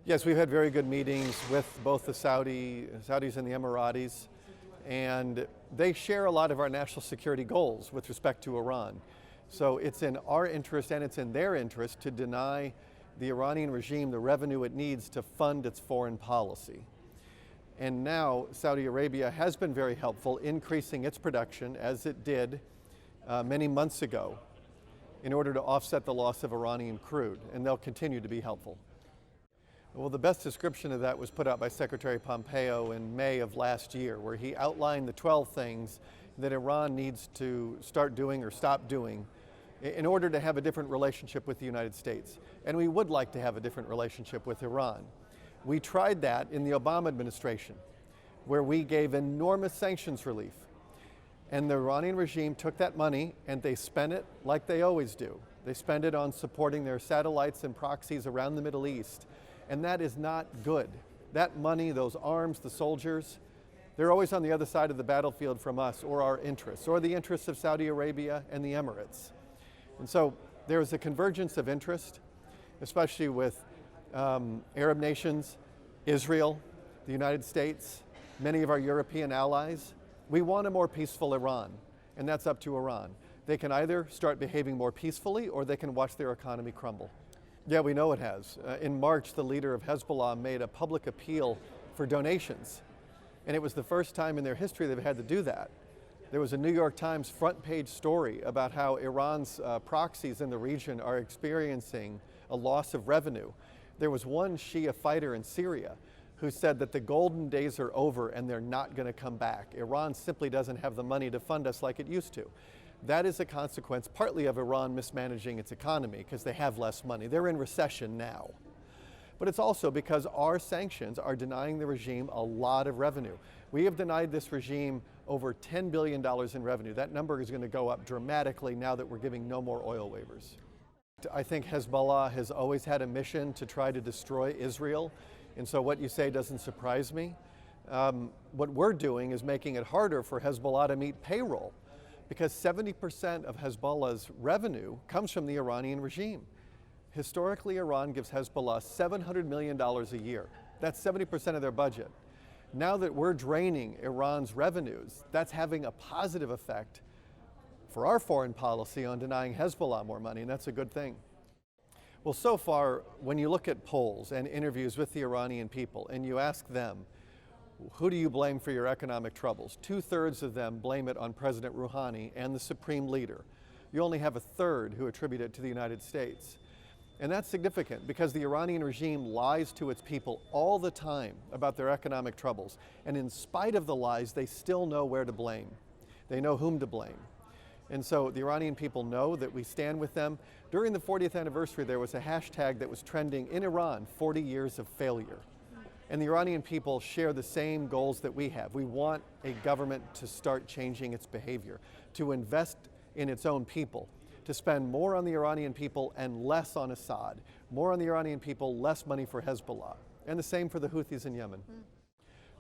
Yes, we've had very good meetings with both the Saudis and the Emiratis, and they share a lot of our national security goals with respect to Iran. So it's in our interest and it's in their interest to deny the Iranian regime the revenue it needs to fund its foreign policy. And now Saudi Arabia has been very helpful, increasing its production as it did many months ago in order to offset the loss of Iranian crude, and they'll continue to be helpful. Well, the best description of that was put out by Secretary Pompeo in May of last year, where he outlined the 12 things that Iran needs to start doing or stop doing in order to have a different relationship with the United States. And we would like to have a different relationship with Iran. We tried that in the Obama administration, where we gave enormous sanctions relief. And the Iranian regime took that money and they spent it like they always do. They spend it on supporting their satellites and proxies around the Middle East. And that is not good. That money, those arms, the soldiers, they're always on the other side of the battlefield from us or our interests, or the interests of Saudi Arabia and the Emirates. And so there's a convergence of interest, especially with Arab nations, Israel, the United States, many of our European allies. We want a more peaceful Iran, and that's up to Iran. They can either start behaving more peacefully or they can watch their economy crumble. Yeah, we know it has. In March, the leader of Hezbollah made a public appeal for donations, and it was the first time in their history they've had to do that. There was a New York Times front page story about how Iran's proxies in the region are experiencing a loss of revenue. There was one Shia fighter in Syria who said that the golden days are over and they're not going to come back. Iran simply doesn't have the money to fund us like it used to. That is a consequence partly of Iran mismanaging its economy because they have less money. They're in recession now. But it's also because our sanctions are denying the regime a lot of revenue. We have denied this regime over $10 billion in revenue. That number is going to go up dramatically now that we're giving no more oil waivers. I think Hezbollah has always had a mission to try to destroy Israel, and so what you say doesn't surprise me. What we're doing is making it harder for Hezbollah to meet payroll, because 70% of Hezbollah's revenue comes from the Iranian regime. Historically, Iran gives Hezbollah $700 million a year. That's 70% of their budget. Now that we're draining Iran's revenues, that's having a positive effect for our foreign policy on denying Hezbollah more money, and that's a good thing. Well, so far, when you look at polls and interviews with the Iranian people and you ask them, who do you blame for your economic troubles? 2/3 of them blame it on President Rouhani and the supreme leader. You only have 1/3 who attribute it to the United States. And that's significant because the Iranian regime lies to its people all the time about their economic troubles. And in spite of the lies, they still know where to blame. They know whom to blame. And so the Iranian people know that we stand with them. During the 40th anniversary, there was a hashtag that was trending in Iran, 40 years of failure. And the Iranian people share the same goals that we have. We want a government to start changing its behavior, to invest in its own people, to spend more on the Iranian people and less on Assad, more on the Iranian people, less money for Hezbollah, and the same for the Houthis in Yemen.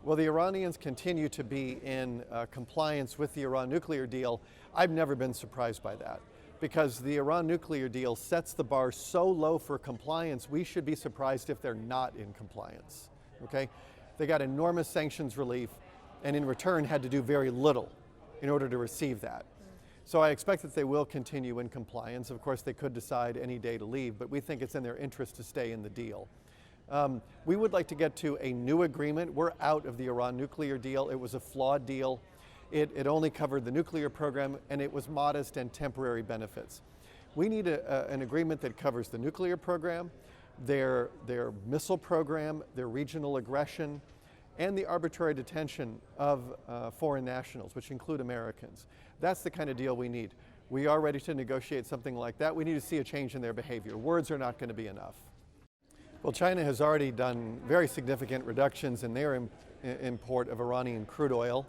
Well, the Iranians continue to be in compliance with the Iran nuclear deal. I've never been surprised by that, because the Iran nuclear deal sets the bar so low for compliance, we should be surprised if they're not in compliance. Okay? They got enormous sanctions relief and in return had to do very little in order to receive that. So I expect that they will continue in compliance. Of course, they could decide any day to leave, but we think it's in their interest to stay in the deal. We would like to get to a new agreement. We're out of the Iran nuclear deal. It was a flawed deal. It only covered the nuclear program and it was modest and temporary benefits. We need an agreement that covers the nuclear program, their missile program, their regional aggression, and the arbitrary detention of foreign nationals, which include Americans. That's the kind of deal we need. We are ready to negotiate something like that. We need to see a change in their behavior. Words are not going to be enough. Well, China has already done very significant reductions in their import of Iranian crude oil.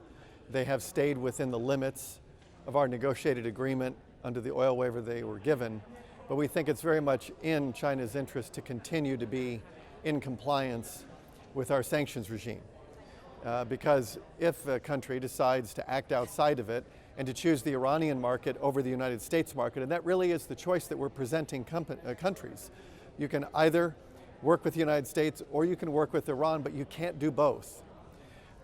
They have stayed within the limits of our negotiated agreement under the oil waiver they were given. But we think it's very much in China's interest to continue to be in compliance with our sanctions regime. Because if a country decides to act outside of it and to choose the Iranian market over the United States market, and that really is the choice that we're presenting countries, you can either work with the United States or you can work with Iran, but you can't do both.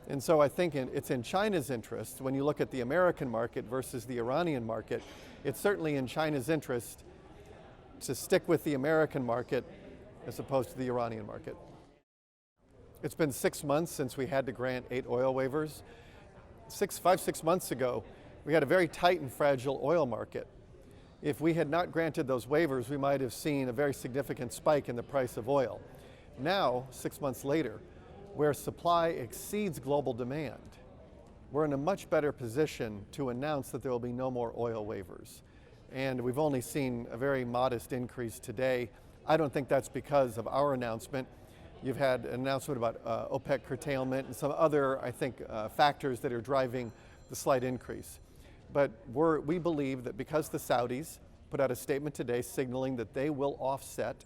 And so I think it's in China's interest, when you look at the American market versus the Iranian market, it's certainly in China's interest to stick with the American market as opposed to the Iranian market. It's been 6 months since we had to grant 8 oil waivers. 6 months ago, we had a very tight and fragile oil market. If we had not granted those waivers, we might have seen a very significant spike in the price of oil. Now, 6 months later, where supply exceeds global demand, we're in a much better position to announce that there will be no more oil waivers. And we've only seen a very modest increase today. I don't think that's because of our announcement. You've had an announcement about OPEC curtailment and some other, I think, factors that are driving the slight increase. But we believe that because the Saudis put out a statement today signaling that they will offset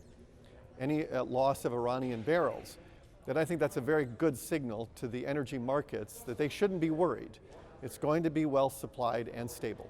any loss of Iranian barrels, that I think that's a very good signal to the energy markets that they shouldn't be worried. It's going to be well supplied and stable.